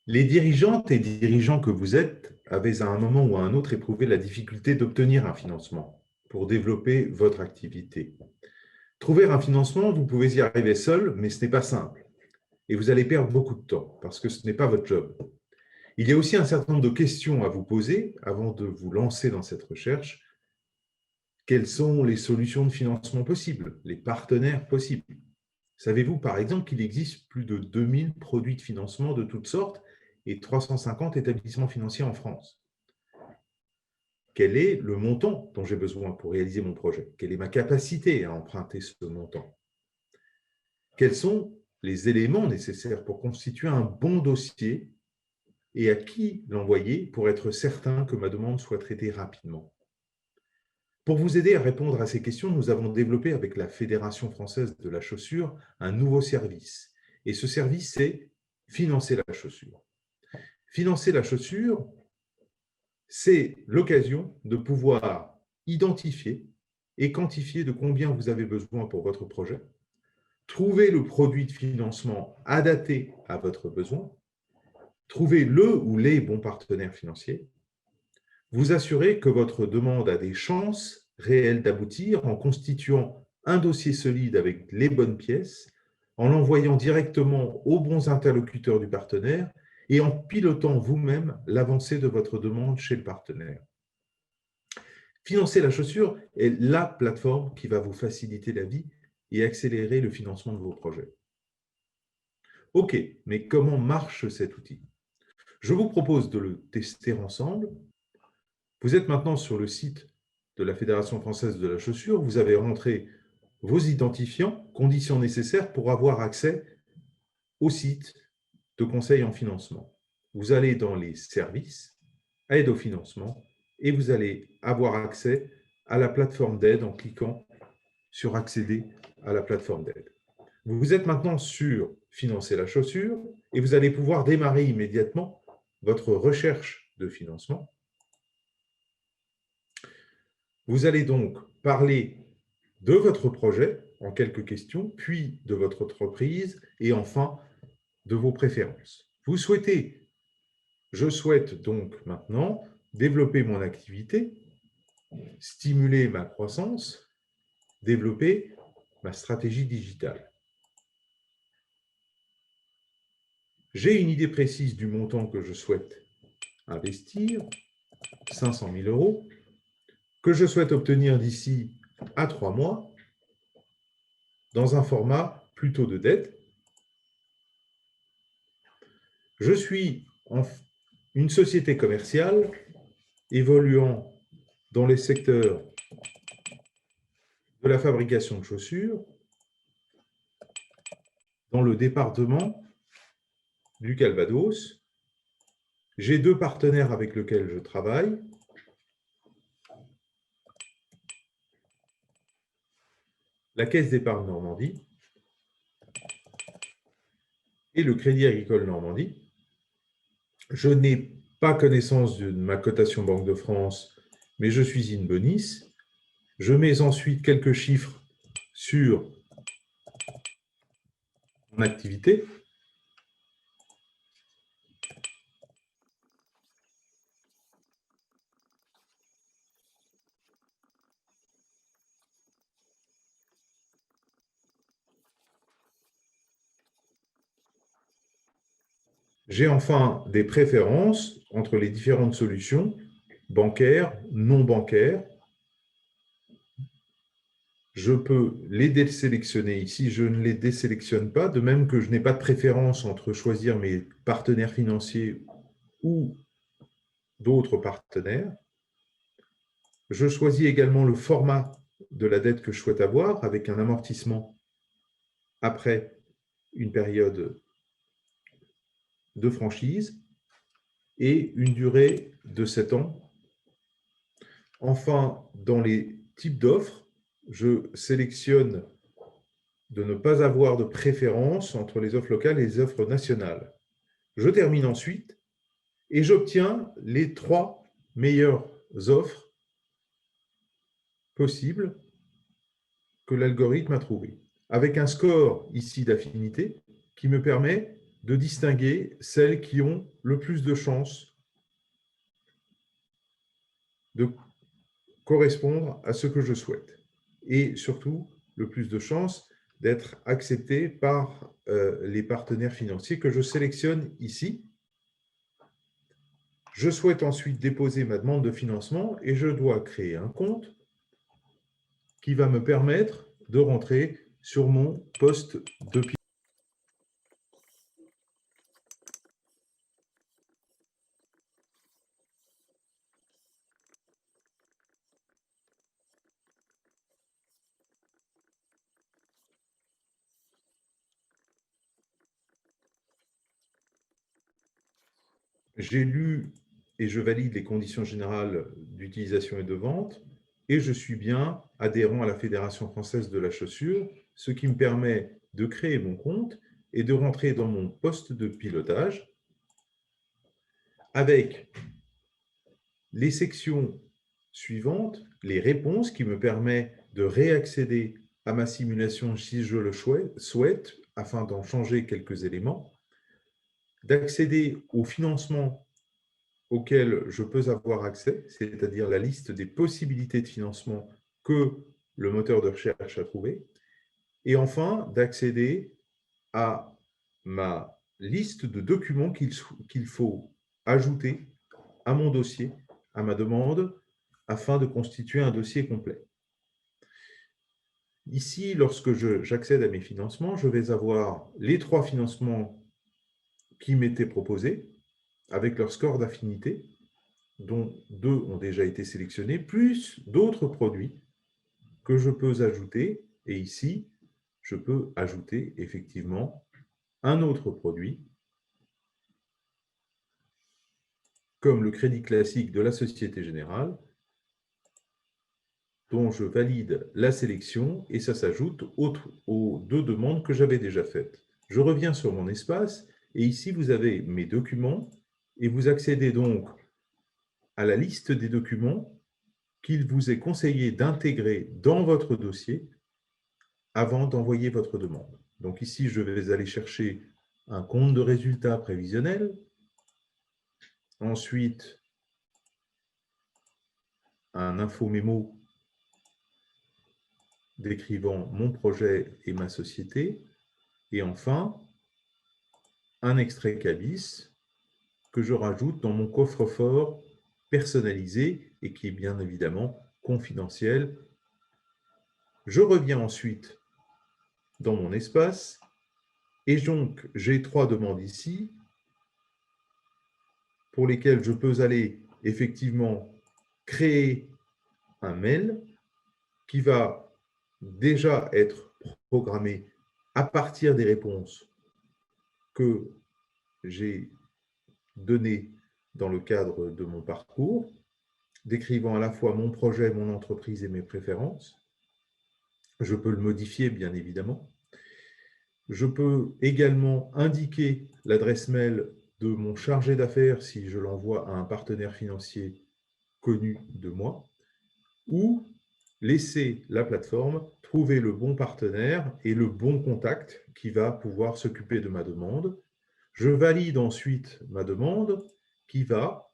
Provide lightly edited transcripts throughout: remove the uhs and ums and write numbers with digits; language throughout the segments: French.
Les dirigeantes et dirigeants que vous êtes avez à un moment ou à un autre éprouvé la difficulté d'obtenir un financement pour développer votre activité. Trouver un financement, vous pouvez y arriver seul, mais ce n'est pas simple. Et vous allez perdre beaucoup de temps parce que ce n'est pas votre job. Il y a aussi un certain nombre de questions à vous poser avant de vous lancer dans cette recherche. Quelles sont les solutions de financement possibles, les partenaires possibles? Savez-vous, par exemple, qu'il existe plus de 2000 produits de financement de toutes sortes et 350 établissements financiers en France? Quel est le montant dont j'ai besoin pour réaliser mon projet? Quelle est ma capacité à emprunter ce montant? Quels sont les éléments nécessaires pour constituer un bon dossier et à qui l'envoyer pour être certain que ma demande soit traitée rapidement? Pour vous aider à répondre à ces questions, nous avons développé avec la Fédération française de la chaussure un nouveau service. Et ce service, c'est financer la chaussure. Financer la chaussure, c'est l'occasion de pouvoir identifier et quantifier de combien vous avez besoin pour votre projet, trouver le produit de financement adapté à votre besoin, trouver le ou les bons partenaires financiers, vous assurer que votre demande a des chances réelles d'aboutir en constituant un dossier solide avec les bonnes pièces, en l'envoyant directement aux bons interlocuteurs du partenaire et en pilotant vous-même l'avancée de votre demande chez le partenaire. Financer la chaussure est la plateforme qui va vous faciliter la vie et accélérer le financement de vos projets. OK, mais comment marche cet outil? Je vous propose de le tester ensemble. Vous êtes maintenant sur le site de la Fédération française de la chaussure. Vous avez rentré vos identifiants, conditions nécessaires pour avoir accès au site de conseil en financement. Vous allez dans les services, aide au financement, et vous allez avoir accès à la plateforme d'aide en cliquant sur accéder à la plateforme d'aide. Vous êtes maintenant sur financer la chaussure et vous allez pouvoir démarrer immédiatement votre recherche de financement. Vous allez donc parler de votre projet en quelques questions, puis de votre entreprise et enfin de vos préférences. Je souhaite donc maintenant développer mon activité, stimuler ma croissance, développer ma stratégie digitale. J'ai une idée précise du montant que je souhaite investir, 500 000 euros, que je souhaite obtenir d'ici à 3 mois, dans un format plutôt de dette. Je suis une société commerciale évoluant dans les secteurs de la fabrication de chaussures, dans le département du Calvados. J'ai 2 partenaires avec lesquels je travaille. La Caisse d'épargne Normandie et le Crédit agricole Normandie. Je n'ai pas connaissance de ma cotation Banque de France, mais je suis in bonis. Je mets ensuite quelques chiffres sur mon activité. J'ai enfin des préférences entre les différentes solutions, bancaires, non bancaires. Je peux les désélectionner ici, je ne les désélectionne pas, de même que je n'ai pas de préférence entre choisir mes partenaires financiers ou d'autres partenaires. Je choisis également le format de la dette que je souhaite avoir, avec un amortissement après une période de franchise et une durée de 7 ans. Enfin, dans les types d'offres, je sélectionne de ne pas avoir de préférence entre les offres locales et les offres nationales. Je termine ensuite et j'obtiens les 3 meilleures offres possibles que l'algorithme a trouvées, avec un score ici d'affinité qui me permet de distinguer celles qui ont le plus de chances de correspondre à ce que je souhaite. Et surtout, le plus de chances d'être accepté par les partenaires financiers que je sélectionne ici. Je souhaite ensuite déposer ma demande de financement et je dois créer un compte qui va me permettre de rentrer sur mon poste de pilotage. J'ai lu et je valide les conditions générales d'utilisation et de vente et je suis bien adhérent à la Fédération française de la chaussure, ce qui me permet de créer mon compte et de rentrer dans mon poste de pilotage avec les sections suivantes, les réponses qui me permettent de réaccéder à ma simulation si je le souhaite afin d'en changer quelques éléments, d'accéder au financement auquel je peux avoir accès, c'est-à-dire la liste des possibilités de financement que le moteur de recherche a trouvé, et enfin d'accéder à ma liste de documents qu'il faut ajouter à mon dossier, à ma demande, afin de constituer un dossier complet. Ici, lorsque j'accède à mes financements, je vais avoir les 3 financements qui m'étaient proposés, avec leur score d'affinité, dont 2 ont déjà été sélectionnés, plus d'autres produits que je peux ajouter. Et ici, je peux ajouter effectivement un autre produit, comme le crédit classique de la Société Générale, dont je valide la sélection et ça s'ajoute aux 2 demandes que j'avais déjà faites. Je reviens sur mon espace et ici, vous avez mes documents et vous accédez donc à la liste des documents qu'il vous est conseillé d'intégrer dans votre dossier avant d'envoyer votre demande. Donc ici, je vais aller chercher un compte de résultats prévisionnel, ensuite un info-mémo décrivant mon projet et ma société, et enfin un extrait CABIS que je rajoute dans mon coffre-fort personnalisé et qui est bien évidemment confidentiel. Je reviens ensuite dans mon espace et donc j'ai 3 demandes ici pour lesquelles je peux aller effectivement créer un mail qui va déjà être programmé à partir des réponses que j'ai données dans le cadre de mon parcours, décrivant à la fois mon projet, mon entreprise et mes préférences. Je peux le modifier, bien évidemment. Je peux également indiquer l'adresse mail de mon chargé d'affaires si je l'envoie à un partenaire financier connu de moi, ou laisser la plateforme trouver le bon partenaire et le bon contact qui va pouvoir s'occuper de ma demande. Je valide ensuite ma demande qui va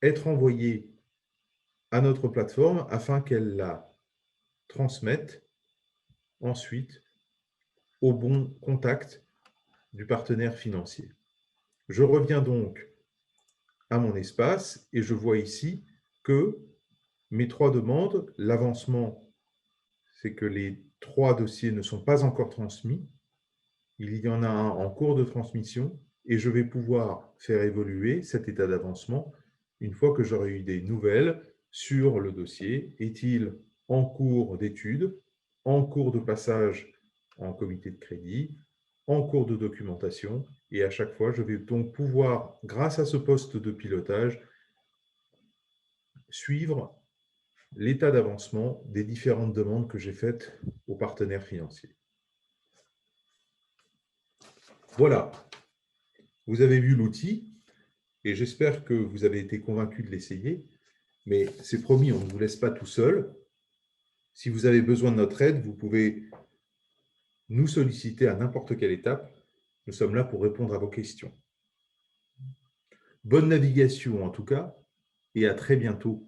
être envoyée à notre plateforme afin qu'elle la transmette ensuite au bon contact du partenaire financier. Je reviens donc à mon espace et je vois ici que mes 3 demandes, l'avancement, c'est que les 3 dossiers ne sont pas encore transmis. Il y en a un en cours de transmission et je vais pouvoir faire évoluer cet état d'avancement une fois que j'aurai eu des nouvelles sur le dossier. Est-il en cours d'étude, en cours de passage en comité de crédit, en cours de documentation? Et à chaque fois, je vais donc pouvoir, grâce à ce poste de pilotage, suivre l'état d'avancement des différentes demandes que j'ai faites aux partenaires financiers. Voilà, vous avez vu l'outil et j'espère que vous avez été convaincu de l'essayer, mais c'est promis, on ne vous laisse pas tout seul. Si vous avez besoin de notre aide, vous pouvez nous solliciter à n'importe quelle étape Nous sommes là pour répondre à vos questions. Bonne navigation en tout cas, et à très bientôt.